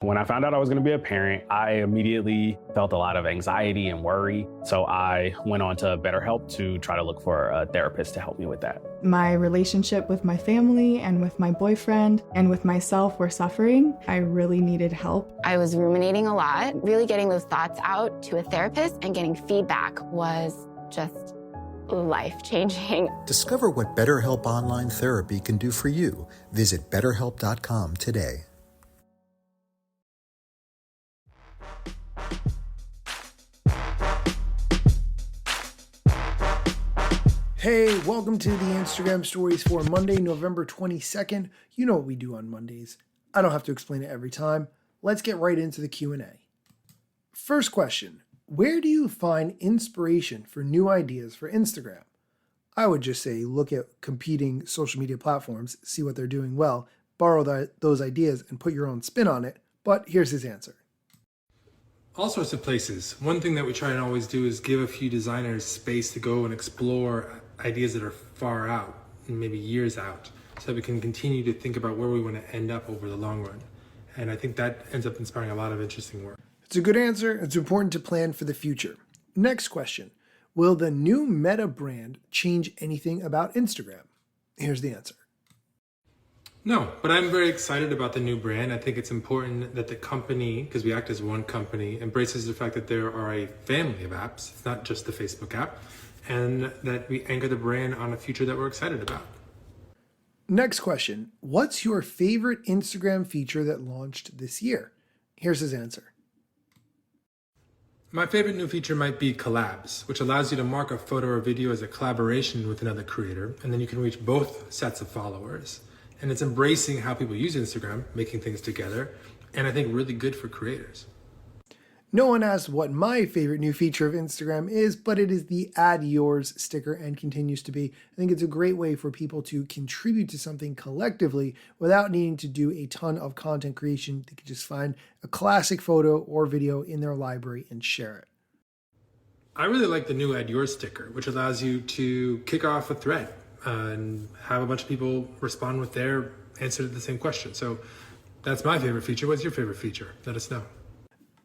When I found out I was going to be a parent, I immediately felt a lot of anxiety and worry. So I went on to BetterHelp to try to look for a therapist to help me with that. My relationship with my family and with my boyfriend and with myself were suffering. I really needed help. I was ruminating a lot. Really getting those thoughts out to a therapist and getting feedback was just life-changing. Discover what BetterHelp Online Therapy can do for you. Visit BetterHelp.com today. Hey, welcome to the Instagram stories for Monday, November 22nd. You know what we do on Mondays. I don't have to explain it every time. Let's get right into the Q&A. First question, where do you find inspiration for new ideas for Instagram? I would just say look at competing social media platforms, see what they're doing well, borrow those ideas and put your own spin on it. But here's his answer. All sorts of places. One thing that we try and always do is give a few designers space to go and explore ideas that are far out and maybe years out, so that we can continue to think about where we want to end up over the long run. And I think that ends up inspiring a lot of interesting work. It's a good answer. It's important to plan for the future. Next question. Will the new Meta brand change anything about Instagram? Here's the answer. No, but I'm very excited about the new brand. I think it's important that the company, because we act as one company, embraces the fact that there are a family of apps. It's not just the Facebook app. And that we anchor the brand on a future that we're excited about. Next question. What's your favorite Instagram feature that launched this year? Here's his answer. My favorite new feature might be collabs, which allows you to mark a photo or video as a collaboration with another creator, and then you can reach both sets of followers. And it's embracing how people use Instagram, making things together, and I think really good for creators. No one asked what my favorite new feature of Instagram is, but it is the Add Yours sticker and continues to be. I think it's a great way for people to contribute to something collectively without needing to do a ton of content creation. They can just find a classic photo or video in their library and share it. I really like the new Add Yours sticker, which allows you to kick off a thread and have a bunch of people respond with their answer to the same question. So that's my favorite feature. What's your favorite feature? Let us know.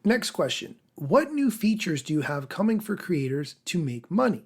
Next question. What new features do you have coming for creators to make money?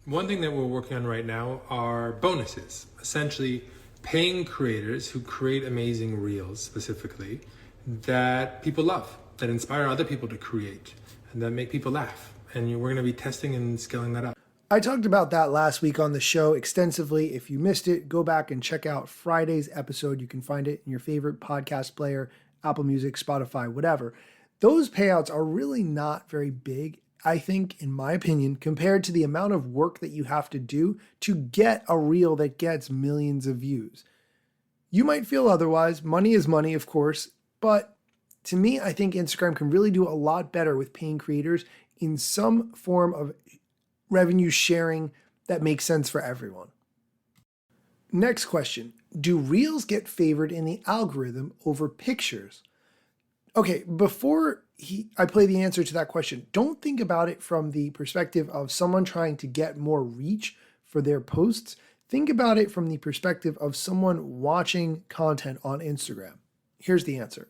One thing that we're working on right now are bonuses, essentially paying creators who create amazing reels specifically that people love, that inspire other people to create and that make people laugh. And we're going to be testing and scaling that up. I talked about that last week on the show extensively. If you missed it, go back and check out Friday's episode. You can find it in your favorite podcast player, Apple Music, Spotify, whatever. Those payouts are really not very big, I think, in my opinion, compared to the amount of work that you have to do to get a reel that gets millions of views. You might feel otherwise. Money is money, of course, but to me, I think Instagram can really do a lot better with paying creators in some form of revenue sharing that makes sense for everyone. Next question. Do Reels get favored in the algorithm over pictures? Okay, before I play the answer to that question, don't think about it from the perspective of someone trying to get more reach for their posts. Think about it from the perspective of someone watching content on Instagram. Here's the answer.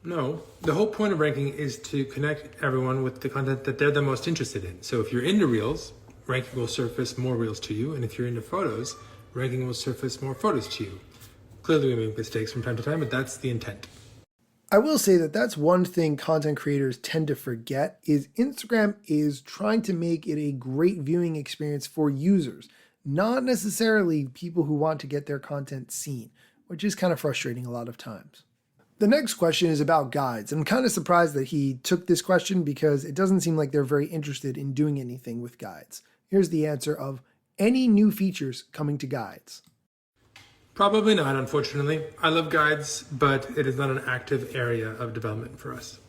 No, the whole point of ranking is to connect everyone with the content that they're the most interested in. So if you're into Reels, ranking will surface more Reels to you. And if you're into photos, ranking will surface more photos to you. Clearly we make mistakes from time to time, but that's the intent. I will say that that's one thing content creators tend to forget is Instagram is trying to make it a great viewing experience for users, not necessarily people who want to get their content seen, which is kind of frustrating a lot of times. The next question is about guides. I'm kind of surprised that he took this question because it doesn't seem like they're very interested in doing anything with guides. Here's the answer of any new features coming to guides. Probably not, unfortunately. I love guides, but it is not an active area of development for us.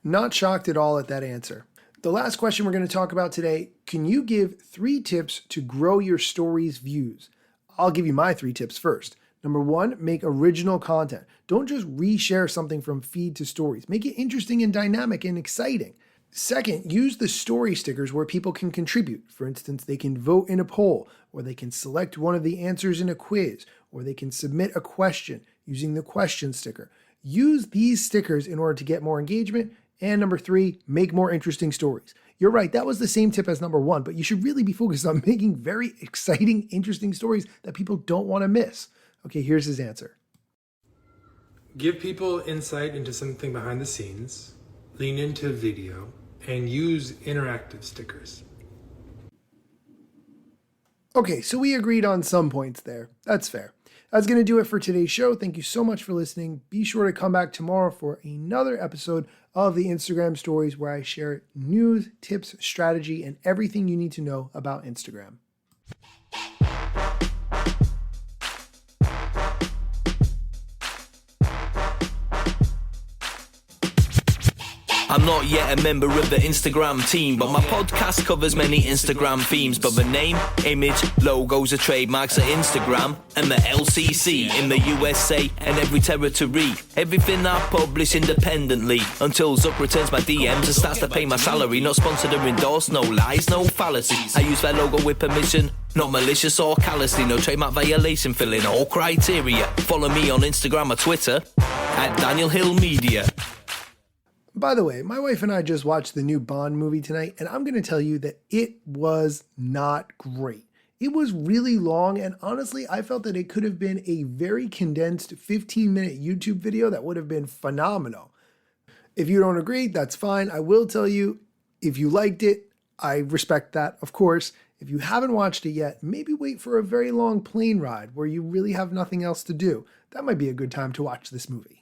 Not shocked at all at that answer. The last question we're going to talk about today, can you give 3 tips to grow your stories views? I'll give you my 3 tips first. Number 1, make original content. Don't just reshare something from feed to stories. Make it interesting and dynamic and exciting. Second, use the story stickers where people can contribute. For instance, they can vote in a poll, or they can select one of the answers in a quiz, or they can submit a question. using the question sticker. Use these stickers in order to get more engagement. And number 3, make more interesting stories. You're right, that was the same tip as number 1, but you should really be focused on making very exciting, interesting stories that people don't want to miss. Okay, here's his answer. Give people insight into something behind the scenes, lean into video, and use interactive stickers. Okay, so we agreed on some points there. That's fair. That's going to do it for today's show. Thank you so much for listening. Be sure to come back tomorrow for another episode of the Instagram Stories where I share news, tips, strategy, and everything you need to know about Instagram. I'm not yet a member of the Instagram team, but my podcast covers many Instagram themes. But the name, image, logos are trademarks at Instagram and the LCC in the USA and every territory. Everything I publish independently until Zuck returns my DMs and starts to pay my salary. Not sponsored or endorsed, no lies, no fallacies. I use their logo with permission, not malicious or callously. No trademark violation, filling all criteria. Follow me on Instagram or Twitter at Daniel Hill Media. By the way, my wife and I just watched the new Bond movie tonight, and I'm going to tell you that it was not great. It was really long, and honestly, I felt that it could have been a very condensed 15-minute YouTube video that would have been phenomenal. If you don't agree, that's fine. I will tell you, if you liked it, I respect that, of course. If you haven't watched it yet, maybe wait for a very long plane ride where you really have nothing else to do. That might be a good time to watch this movie.